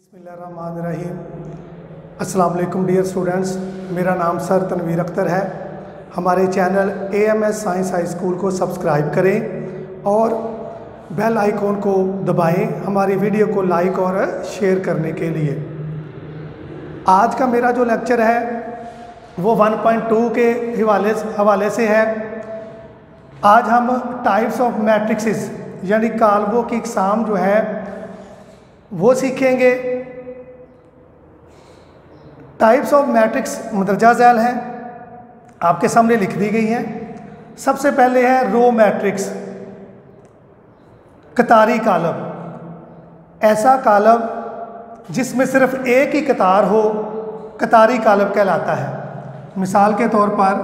बिस्मिल्लाहिर्रहमानिर्रहीम। अस्सलाम वालेकुम डियर स्टूडेंट्स, मेरा नाम सर तनवीर अख्तर है। हमारे channel AMS science high school को सब्सक्राइब करें और बेल आइकॉन को दबाएं हमारी वीडियो को लाइक और शेयर करने के लिए। आज का मेरा जो लेक्चर है वो 1.2 के हवाले से है। आज हम टाइप्स ऑफ मैट्रिक्सेस यानी कालबों की इकसाम जो है वो सीखेंगे। टाइप्स ऑफ मैट्रिक्स मदरजा झैल हैं, आपके सामने लिख दी गई हैं। सबसे पहले है रो मैट्रिक्स, कतारी कालब। ऐसा कालब जिसमें सिर्फ एक ही कतार हो कतारी कालब कहलाता है। मिसाल के तौर पर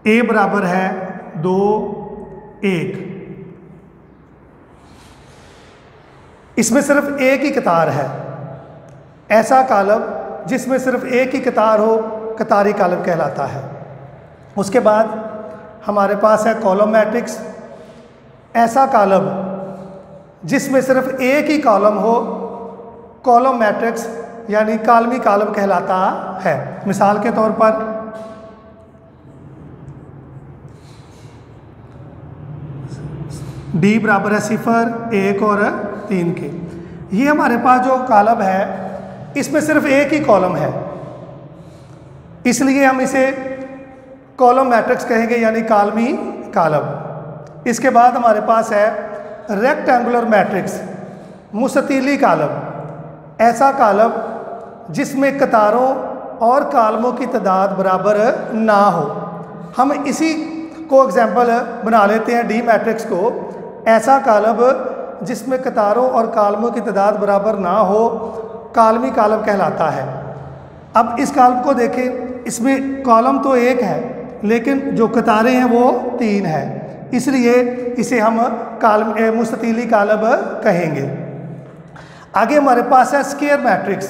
A बराबर है 2 1, इसमें सिर्फ एक ही कतार है। ऐसा कालब जिसमें सिर्फ एक ही कतार हो कतारी कालब कहलाता है। उसके बाद हमारे पास है कॉलम मैट्रिक्स। ऐसा कालब जिसमें सिर्फ एक ही कॉलम हो कॉलम मैट्रिक्स यानी कालमी कालब कहलाता है। मिसाल के तौर पर D बराबर है 0 1 और 3 के। ये हमारे पास जो कालब है इसमें सिर्फ एक ही कॉलम है, इसलिए हम इसे कॉलम मैट्रिक्स कहेंगे यानी कालमी कालब। इसके बाद हमारे पास है रेक्टेंगुलर मैट्रिक्स, मुस्ततीली कालब। ऐसा कालब जिसमें कतारों और कालमों की तादाद बराबर ना हो। हम इसी को एग्जाम्पल बना लेते हैं D मैट्रिक्स को। ऐसा कालब जिसमें कतारों और कालमों की तादाद बराबर ना हो कालमी कालब कहलाता है। अब इस कालब को देखें, इसमें कॉलम तो एक है लेकिन जो कतारें हैं वो 3 है, इसलिए इसे हम मुस्ततीली कालब कहेंगे। आगे हमारे पास है स्क्वायर मैट्रिक्स,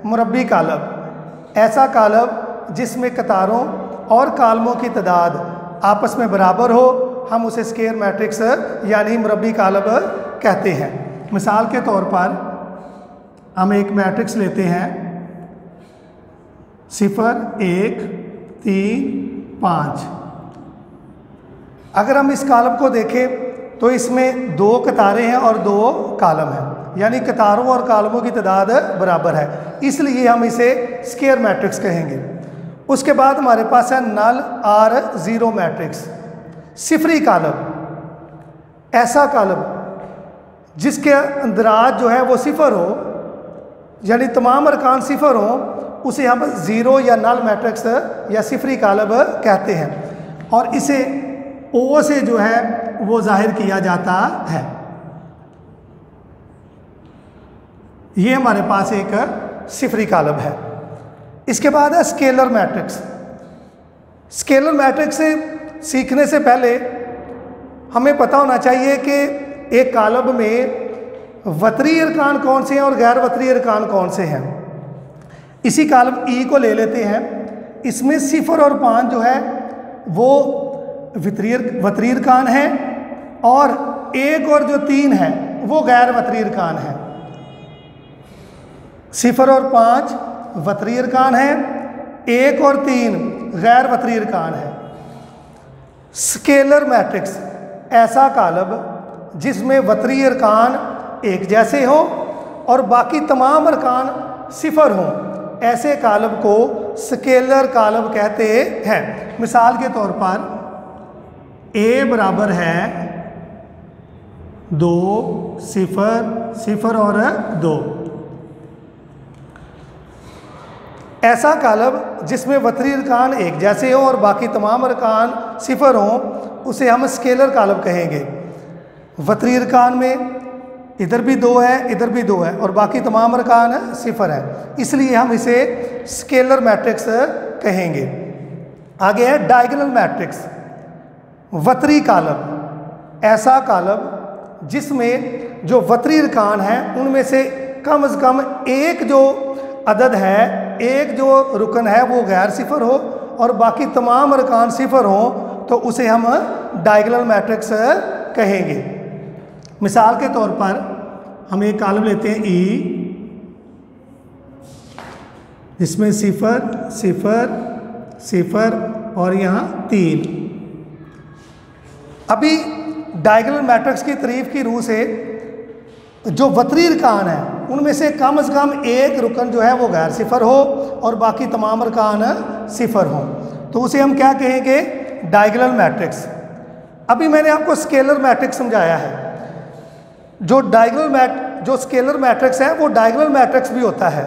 मुरब्बी कालब। ऐसा कालब जिसमें कतारों और कालमों की तादाद आपस में बराबर हो हम उसे स्क्वायर मैट्रिक्स यानी मुरब्बी कालब कहते हैं। मिसाल के तौर पर हम एक मैट्रिक्स लेते हैं 0 1 3 5। अगर हम इस कालब को देखें तो इसमें 2 कतारें हैं और 2 कालम हैं, यानी कतारों और कालमों की तादाद बराबर है, इसलिए हम इसे स्क्वायर मैट्रिक्स कहेंगे। उसके बाद हमारे पास है नल R0 मैट्रिक्स, सिफरी कालब। ऐसा कालब जिसके अंदराज जो है वो 0 हो यानी तमाम अरकान 0 हो उसे हम 0 या नल मैट्रिक्स या सिफरी कालब कहते हैं और इसे O से जो है वो जाहिर किया जाता है। ये हमारे पास एक सिफरी कालब है। इसके बाद है स्केलर मैट्रिक्स। स्केलर मैट्रिक्स से सीखने से पहले हमें पता होना चाहिए कि एक कालब में वतरी अरकान कौन से हैं और गैर वतरी अरकान कौन से हैं। इसी कालब E को ले लेते हैं। इसमें 0 और 5 जो है वो वतरी अरकान हैं और 1 और जो 3 है वो गैर वतरी अरकान हैं। 0 और 5 वतरी अरकान हैं, 1 और 3 गैर वतरी अरकान हैं। स्केलर मैट्रिक्स, ऐसा कालब जिसमें वतरी अरकान एक जैसे हो और बाकी तमाम अरकान 0 हों, ऐसे कालब को स्केलर कालब कहते हैं। मिसाल के तौर पर A बराबर है 2 0 0 और 2। ऐसा कालब जिसमें वतरी अरकान एक जैसे हो और बाकी तमाम अरकान 0 हों उसे हम स्केलर कालब कहेंगे। वतरी अरकान में इधर भी 2 है इधर भी 2 है और बाकी तमाम अरकान 0 है, इसलिए हम इसे स्केलर मैट्रिक्स कहेंगे। आगे है डायगोनल मैट्रिक्स, वतरी कालब। ऐसा कालब जिसमें जो वतरी अरकान हैं उनमें से कम एक जो अदद है, एक जो रुकन है वो गैर 0 हो और बाकी तमाम अरकान 0 हो तो उसे हम डायगोनल मैट्रिक्स कहेंगे। मिसाल के तौर पर हम एक कॉलम लेते हैं ई, जिसमें 0 0 0 और यहाँ 3। अभी डायगोनल मैट्रिक्स की तारीफ की रूह से जो वतरी अरकान है उनमें से कम एक रुकन जो है वो गैर सिफर हो और बाकी तमाम अरकान सिफर हो, तो उसे हम क्या कहेंगे? Diagonal matrix. अभी मैंने आपको स्केलर मैट्रिक्स समझाया है। जो स्केलर मैट्रिक्स है वो डायगोनल मैट्रिक्स भी होता है,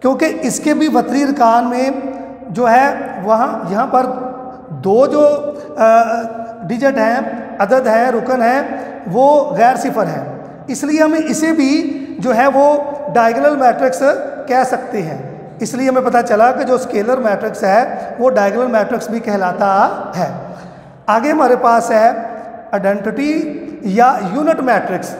क्योंकि इसके भी वतरी अरकान में जो है यहाँ पर 2 जो डिजिट हैं, अदद है, रुकन है, वो गैर सिफर है, इसलिए हमें इसे भी जो है वो डायगोनल मैट्रिक्स कह सकते हैं। इसलिए हमें पता चला कि जो स्केलर मैट्रिक्स है वो डायगोनल मैट्रिक्स भी कहलाता है। आगे हमारे पास है आइडेंटिटी या यूनिट मैट्रिक्स।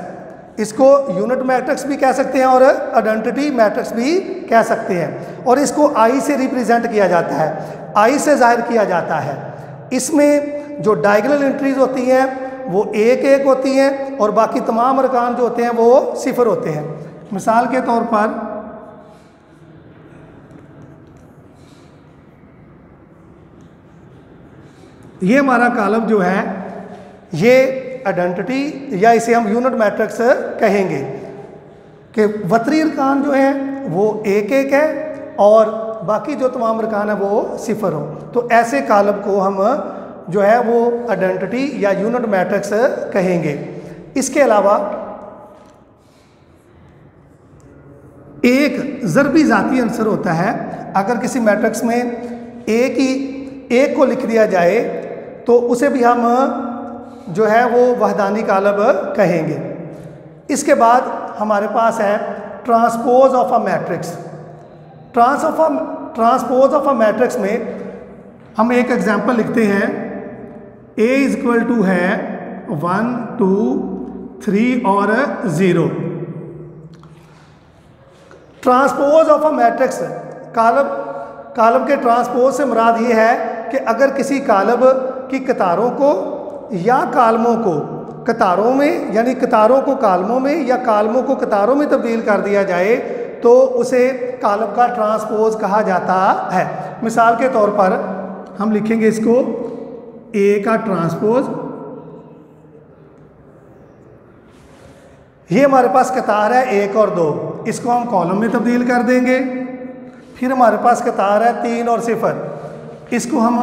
इसको यूनिट मैट्रिक्स भी कह सकते हैं और आइडेंटिटी मैट्रिक्स भी कह सकते हैं, और इसको आई से रिप्रेजेंट किया जाता है, आई से जाहिर किया जाता है। इसमें जो डायगोनल एंट्रीज होती हैं वो 1 1 होती हैं और बाकी तमाम अरकान जो होते हैं वो सिफर होते हैं। मिसाल के तौर पर ये हमारा कॉलम जो है ये आइडेंटिटी या इसे हम यूनिट मैट्रिक्स कहेंगे कि वतरी अरकान जो है वो 1 1 है और बाकी जो तमाम अरकान है वो सिफर हो, तो ऐसे कॉलम को हम जो है वो आइडेंटिटी या यूनिट मैट्रिक्स कहेंगे। इसके अलावा एक ज़रबी ज़ाती अंसर होता है। अगर किसी मैट्रिक्स में एक को लिख दिया जाए तो उसे भी हम जो है वो वहदानी कॉलम कहेंगे। इसके बाद हमारे पास है transpose of a matrix. Transpose of a matrix में हम एक एग्जांपल लिखते हैं, A = है 1 2 3 और 0। Transpose of a matrix, column के ट्रांसपोज से मुराद ये है कि अगर किसी कॉलम की कतारों को या कॉलमों को कतारों में, यानी कतारों को कॉलमों में या कॉलमों को कतारों में तब्दील कर दिया जाए तो उसे कॉलम का ट्रांसपोज कहा जाता है। मिसाल के तौर पर हम लिखेंगे इसको A का ट्रांसपोज, ये हमारे पास कतार है 1 और 2, इसको हम कॉलम में तब्दील कर देंगे। फिर हमारे पास कतार है 3 और 0, इसको हम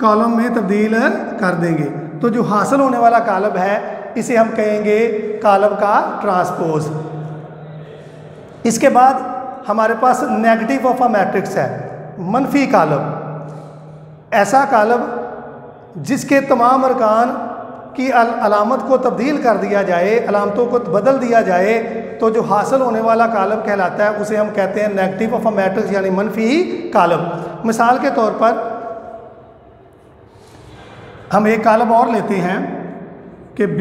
कॉलम में तब्दील कर देंगे। तो जो हासिल होने वाला कॉलम है इसे हम कहेंगे कॉलम का ट्रांसपोज। इसके बाद हमारे पास नेगेटिव ऑफ अ मैट्रिक्स है, मनफी कॉलम। ऐसा कॉलम जिसके तमाम अरकान की अलामत को तब्दील कर दिया जाए, अलामतों को बदल दिया जाए, तो जो हासिल होने वाला कॉलम कहलाता है, उसे हम कहते हैं नेगेटिव ऑफ अ मैट्रिक्स यानी मनफी कॉलम। मिसाल के तौर पर हम एक कॉलम और लेते हैं कि B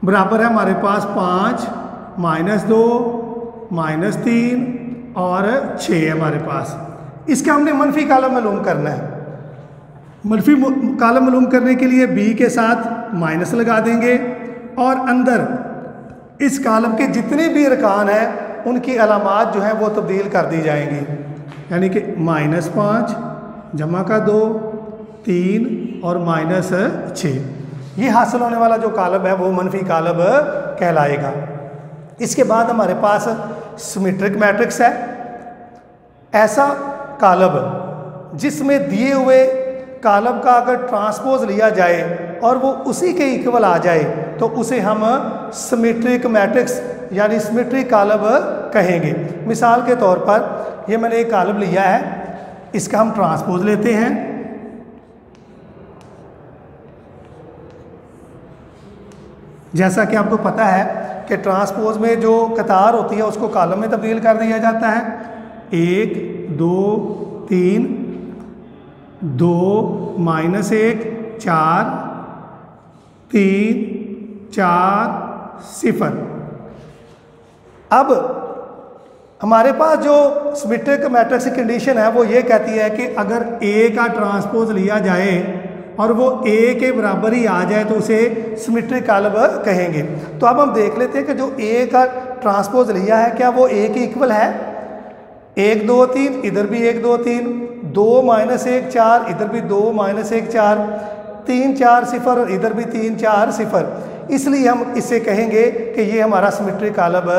बराबर है हमारे पास 5 -2 -3 और 6 है हमारे पास। इसका हमने मनफी कॉलम मालूम करना है। मनफी कॉलम मालूम करने के लिए B के साथ माइनस लगा देंगे और अंदर इस कॉलम के जितने भी अरकान हैं उनकी अलामात जो हैं वो तब्दील कर दी जाएंगी, यानी कि -5 जमा का 2 3 और -6, ये हासिल होने वाला जो कॉलम है वो मनफी कॉलम कहलाएगा। इसके बाद हमारे पास सिमेट्रिक मैट्रिक्स है। ऐसा कॉलम जिसमें दिए हुए कॉलम का अगर ट्रांसपोज लिया जाए और वो उसी के इक्वल आ जाए तो उसे हम सिमेट्रिक मैट्रिक्स यानी सिमेट्रिक कॉलम कहेंगे। मिसाल के तौर पर ये मैंने एक कॉलम लिया है, इसका हम ट्रांसपोज लेते हैं। जैसा कि आपको पता है कि ट्रांसपोज में जो कतार होती है उसको कॉलम में तब्दील कर दिया जाता है। 1 2 3 2 -1 4 3 4 0। अब हमारे पास जो सिमेट्रिक मैट्रिक्स की कंडीशन है वो ये कहती है कि अगर A का ट्रांसपोज लिया जाए और वो ए के बराबर ही आ जाए तो उसे सिमेट्रिक कॉलम कहेंगे। तो अब हम देख लेते हैं कि जो ए का ट्रांसपोज लिया है क्या वो ए के इक्वल है। 1 2 3 इधर भी 1 2 3, 2 -1 4 इधर भी 2 -1 4, 3 4 0 और इधर भी 3 4 0, इसलिए हम इसे कहेंगे कि ये हमारा सिमेट्रिक कॉलम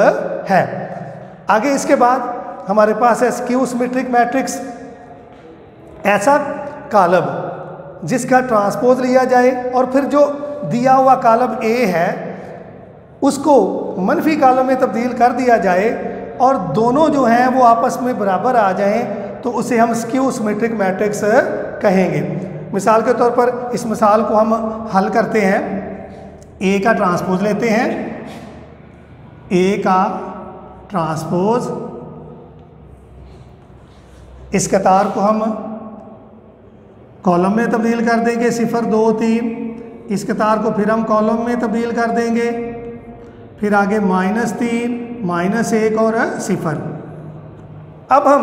है। आगे इसके बाद हमारे पास है स्क्यू सिमेट्रिक मैट्रिक्स, ऐसा कॉलम जिसका ट्रांसपोज लिया जाए और फिर जो दिया हुआ कॉलम ए है उसको मनफी कॉलम में तब्दील कर दिया जाए और दोनों जो हैं वो आपस में बराबर आ जाएं तो उसे हम स्क्यू सिमेट्रिक मैट्रिक्स कहेंगे। मिसाल के तौर पर इस मिसाल को हम हल करते हैं। ए का ट्रांसपोज लेते हैं, ए का ट्रांसपोज, इस कतार को हम कॉलम में तब्दील कर देंगे 0 2 3, इस कतार को फिर हम कॉलम में तब्दील कर देंगे, फिर आगे -3 -1 और 0। अब हम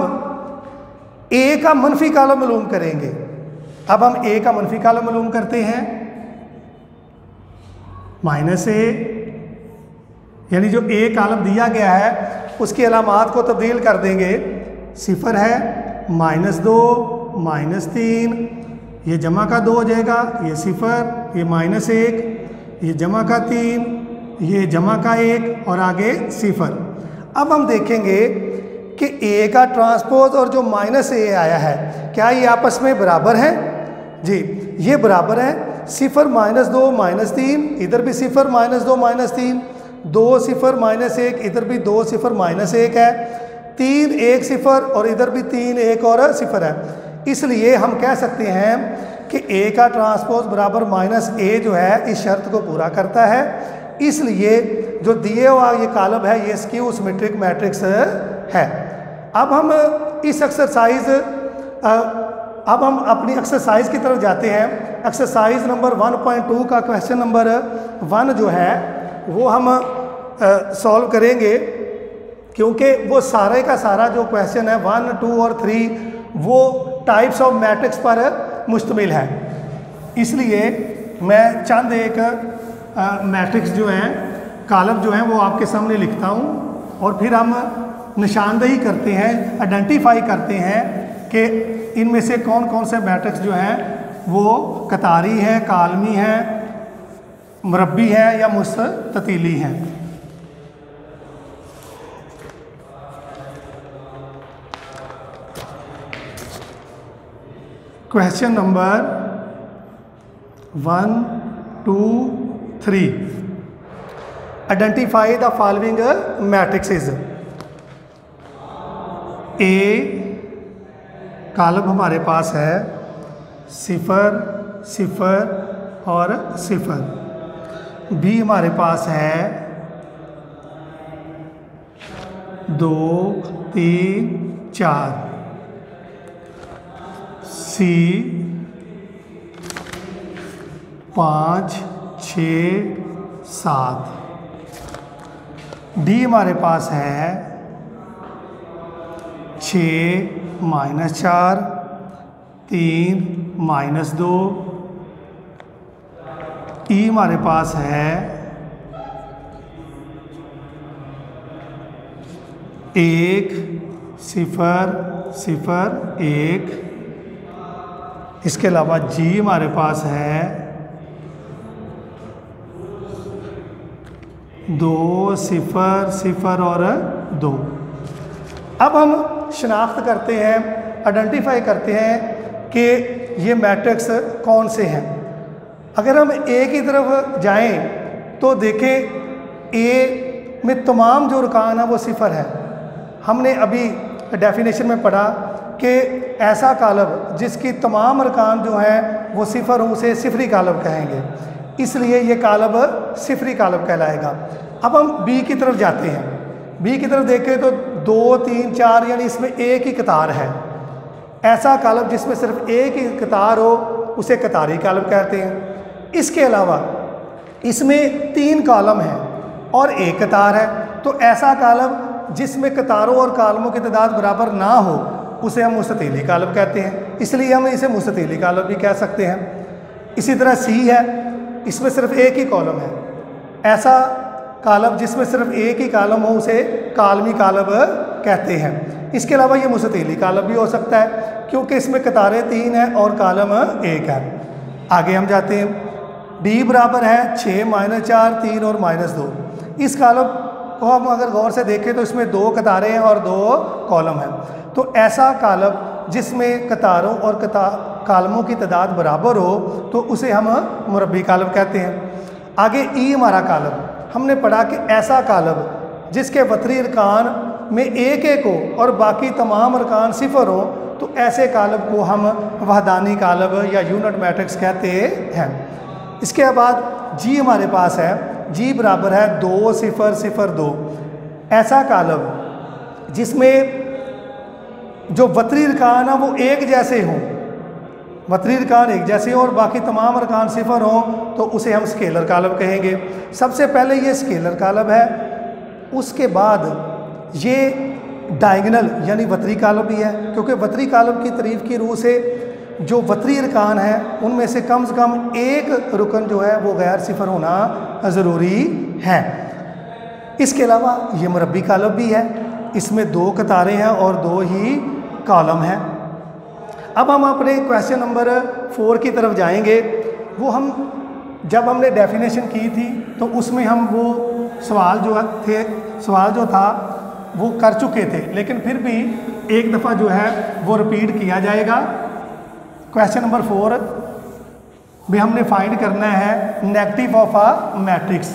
ए का मनफी कॉलम मालूम करेंगे। अब हम ए का मनफी कॉलम मालूम करते हैं, -a, यानी जो ए कॉलम दिया गया है उसकी अलामात को तब्दील कर देंगे। 0 है, -2 -3, ये जमा का 2 हो जाएगा, ये 0, ये -1, ये जमा का 3, ये जमा का 1 और आगे 0। अब हम देखेंगे कि ए का ट्रांसपोज और जो -a आया है क्या ये आपस में बराबर हैं? जी ये बराबर है। 0 -2 -3, इधर भी 0 -2 -3, 2 0 -1, इधर भी 2 0 -1 है, 3 1 0 और इधर भी 3 1 और 0 है। इसलिए हम कह सकते हैं कि ए का ट्रांसपोज बराबर -a जो है इस शर्त को पूरा करता है। इसलिए जो दिए हुआ ये कॉलम है ये स्क्यू सिमेट्रिक मैट्रिक्स है। अब हम इस एक्सरसाइज अब हम अपनी एक्सरसाइज की तरफ जाते हैं। एक्सरसाइज नंबर 1.2 का क्वेश्चन नंबर 1 जो है वो हम सॉल्व करेंगे, क्योंकि वो सारे का सारा जो क्वेश्चन है 1 2 और 3 वो टाइप्स ऑफ मैट्रिक्स पर मुश्तमिल है। इसलिए मैं चंद एक मैट्रिक्स जो हैं कॉलम जो हैं वो आपके सामने लिखता हूँ और फिर हम निशानदेही करते हैं, आइडेंटिफाई करते हैं कि इनमें से कौन कौन से मैट्रिक्स जो हैं वो कतारी है, कालमी है, मुरब्बी है या मुस्ततीली है। Question number 1 2 3, identify the following matrixes. A column हमारे पास है 0 0 और 0। बी हमारे पास है 2 3 4। सी 5 6 7। डी हमारे पास है 6 -4 3 -2। ई हमारे पास है 1 0 0 1। इसके अलावा जी हमारे पास है 2 0 0 और 2। अब हम शनाख्त करते हैं, आइडेंटिफाई करते हैं कि ये मैट्रिक्स कौन से हैं। अगर हम ए की तरफ जाएं तो देखें ए में तमाम जो रुकान है वो 0 है। हमने अभी डेफिनेशन में पढ़ा कि ऐसा कॉलम जिसकी तमाम अरकान जो हैं वो 0 हों उसे सिफरी कॉलम कहेंगे, इसलिए ये कॉलम सिफरी कॉलम कहलाएगा। अब हम बी की तरफ जाते हैं। बी की तरफ देखें तो 2 3 4 यानी इसमें एक ही कतार है। ऐसा कॉलम जिसमें सिर्फ एक ही कतार हो उसे कतारी कॉलम कहते हैं। इसके अलावा इसमें 3 कॉलम हैं और एक कतार है, तो ऐसा कॉलम जिसमें कतारों और कॉलमों की तादाद बराबर ना हो उसे हम मुस्ततीली कॉलम कहते हैं, इसलिए हम इसे मुस्ततीली कॉलम भी कह सकते हैं। इसी तरह सी है, इसमें सिर्फ एक ही कॉलम है। ऐसा कालब जिसमें सिर्फ एक ही कालम हो उसे कालमी कालब कहते हैं। इसके अलावा ये मुस्ततीली कालब भी हो सकता है क्योंकि इसमें कतारें 3 हैं और कालम 1 है। आगे हम जाते हैं, डी बराबर है 6 - 4 3 और -2। इस कालब को हम अगर गौर से देखें तो इसमें 2 कतारें हैं और 2 कॉलम हैं। तो ऐसा कालब जिसमें कतारों और कालमों की तादाद बराबर हो तो उसे हम मुरब्बी कालब कहते हैं। आगे ई हमारा कालब, हमने पढ़ा कि ऐसा कालब जिसके वतरी अरकान में एक एक हो और बाकी तमाम अरकान सिफर हो तो ऐसे कालब को हम वहदानी कालब या यूनिट मैट्रिक्स कहते हैं। इसके बाद जी हमारे पास है, जी बराबर है 2 0 0 2। ऐसा कालब जिसमें जो वतरी अरकान है वो एक जैसे हों, वतरी अरकान एक जैसे हों और बाकी तमाम अरकान सिफर हों तो उसे हम स्केलर कालब कहेंगे। सबसे पहले ये स्केलर कालब है, उसके बाद ये डायगोनल यानी वतरी कालब भी है क्योंकि वतरी कालब की तारीफ की रूह से जो वतरी अरकान है उनमें से कम एक रुकन जो है वो गैर सिफर होना ज़रूरी है। इसके अलावा ये मुरब्बी कालब भी है, इसमें 2 कतारें हैं और 2 ही कॉलम हैं। अब हम अपने क्वेश्चन नंबर 4 की तरफ जाएंगे। वो हम जब हमने डेफिनेशन की थी तो उसमें हम वो सवाल जो था वो कर चुके थे, लेकिन फिर भी एक दफ़ा जो है वो रिपीट किया जाएगा। क्वेश्चन नंबर 4 में हमने फाइंड करना है negative of a matrix.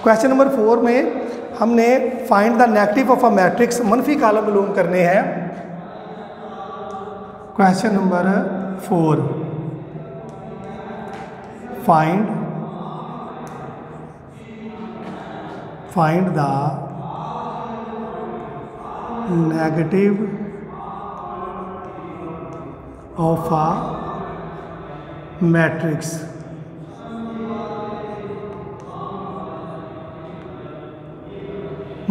Question number 4 में हमने find the negative of a matrix मनफी कालम मालूम करने हैं। Question number 4, find the negative of a matrix.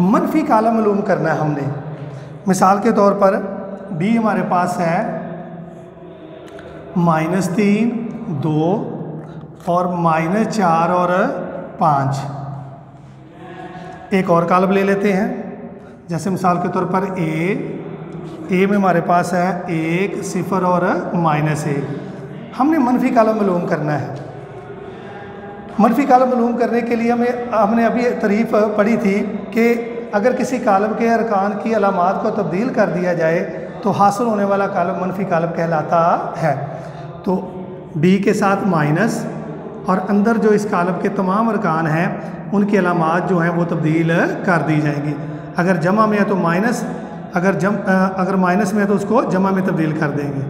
मनफी कालम मालूम करना है हमने। मिसाल के तौर पर डी हमारे पास है -3 2 और -4 और 5। एक और कालम ले लेते हैं, जैसे मिसाल के तौर पर ए में हमारे पास है 1 0 और -1। हमने मनफी कालम मालूम करना है। मनफी कालम मालूम करने के लिए हमने अभी तारीफ पढ़ी थी कि अगर किसी कालम के अरकान की अलामात को तब्दील कर दिया जाए तो हासिल होने वाला कालम मनफी कालम कहलाता है। तो डी के साथ माइनस और अंदर जो इस कालम के तमाम अरकान हैं उनकी अलामात जो हैं वो तब्दील कर दी जाएंगी। अगर जमा में है तो माइनस, अगर माइनस में है तो उसको जमा में तब्दील कर देंगे।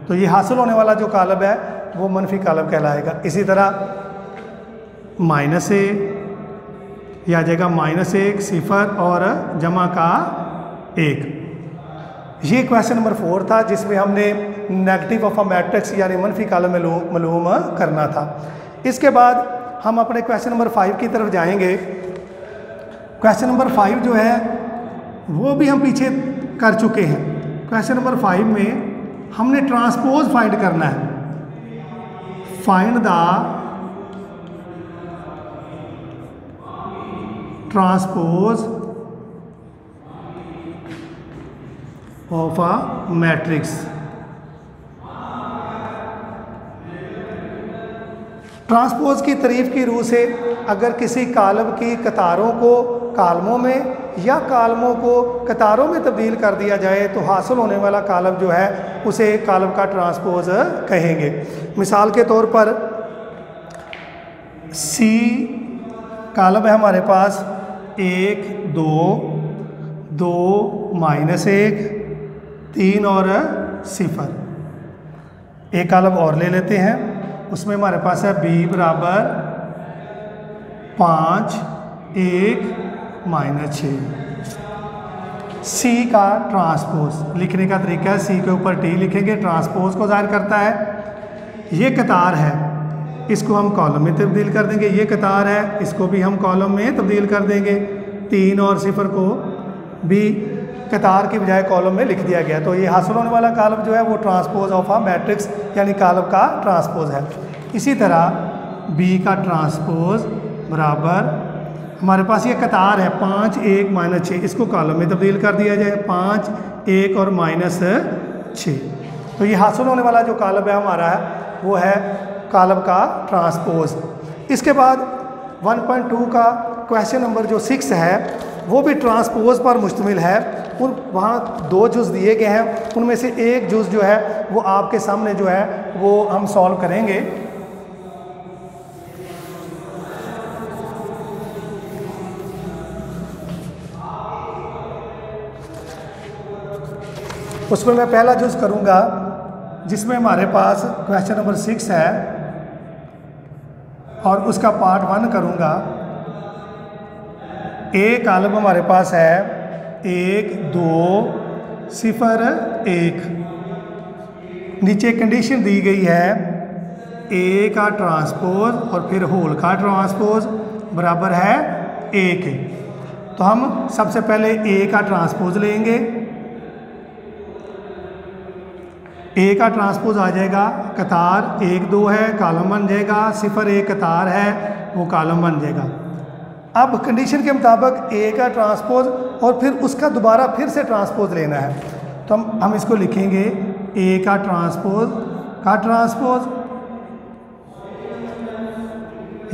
तो ये हासिल होने वाला जो कालम है वो मनफी कालम कहलाएगा। इसी तरह -a यह आ जाएगा -1 0 और जमा का 1। ये क्वेश्चन नंबर 4 था जिसमें हमने नेगेटिव ऑफ अ मैट्रिक्स यानी मनफी कालम मालूम करना था। इसके बाद हम अपने क्वेश्चन नंबर 5 की तरफ जाएंगे। क्वेश्चन नंबर 5 जो है वो भी हम पीछे कर चुके हैं। क्वेश्चन नंबर 5 में हमने ट्रांसपोज फाइंड करना है। Find the transpose of a matrix. Transpose की तारीफ की रूह से अगर किसी कालम की कतारों को कालमों में या कालमों को कतारों में तब्दील कर दिया जाए तो हासिल होने वाला कालम जो है उसे कालम का ट्रांसपोज कहेंगे। मिसाल के तौर पर सी कालम है हमारे पास 1 2 2 -1 3 और 0। एक कालम और ले लेते हैं, उसमें हमारे पास है b बराबर 5 1 -6। सी का ट्रांसपोज लिखने का तरीका है, सी के ऊपर टी लिखेंगे, ट्रांसपोज को जाहिर करता है। ये कतार है, इसको हम कॉलम में तब्दील कर देंगे। ये कतार है, इसको भी हम कॉलम में तब्दील कर देंगे। 3 और 0 को भी कतार की बजाय कॉलम में लिख दिया गया। तो ये हासिल होने वाला कॉलम जो है वो ट्रांसपोज ऑफ अ मैट्रिक्स यानी कॉलम का ट्रांसपोज है। इसी तरह बी का ट्रांसपोज बराबर हमारे पास ये कतार है 5 1 -6, इसको कॉलम में तब्दील कर दिया जाए 5 1 और -6। तो ये हासिल होने वाला जो कॉलम है हमारा है वो है कॉलम का ट्रांसपोज। इसके बाद 1.2 का क्वेश्चन नंबर जो 6 है वो भी ट्रांसपोज पर मुश्तमिल है। उन वहाँ 2 जुज़ दिए गए हैं, उनमें से एक जुज़ जो है वो आपके सामने जो है वो हम सॉल्व करेंगे। उसमें मैं पहला जुज़ करूँगा जिसमें हमारे पास क्वेश्चन नंबर 6 है और उसका पार्ट 1 करूँगा। ए कॉलम हमारे पास है 1 2 0 1। नीचे कंडीशन दी गई है ए का ट्रांसपोज और फिर होल का ट्रांसपोज बराबर है 1। तो हम सबसे पहले ए का ट्रांसपोज लेंगे। ए का ट्रांसपोज आ जाएगा कतार 1 2 है, कॉलम बन जाएगा, 0 1 कतार है, वो कॉलम बन जाएगा। अब कंडीशन के मुताबिक ए का ट्रांसपोज और फिर उसका दोबारा फिर से ट्रांसपोज लेना है। तो हम इसको लिखेंगे ए का ट्रांसपोज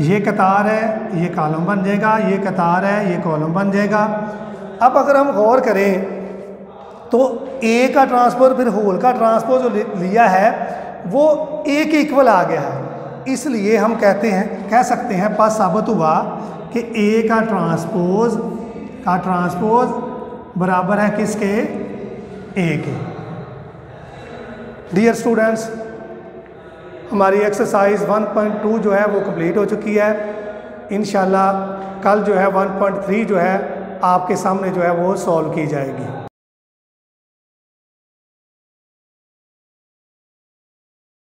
ये कतार है, ये कॉलम बन जाएगा, ये कतार है, ये कॉलम बन जाएगा। अब अगर हम गौर करें तो ए का ट्रांसपोज फिर होल का ट्रांसपोज जो लिया है वो ए के इक्वल आ गया है। इसलिए हम कह सकते हैं पास साबित हुआ कि ए का ट्रांसपोज बराबर है किसके, ए के। डियर स्टूडेंट्स, हमारी एक्सरसाइज 1.2 जो है वो कंप्लीट हो चुकी है। इंशाल्लाह कल जो है 1.3 जो है आपके सामने जो है वो सॉल्व की जाएगी।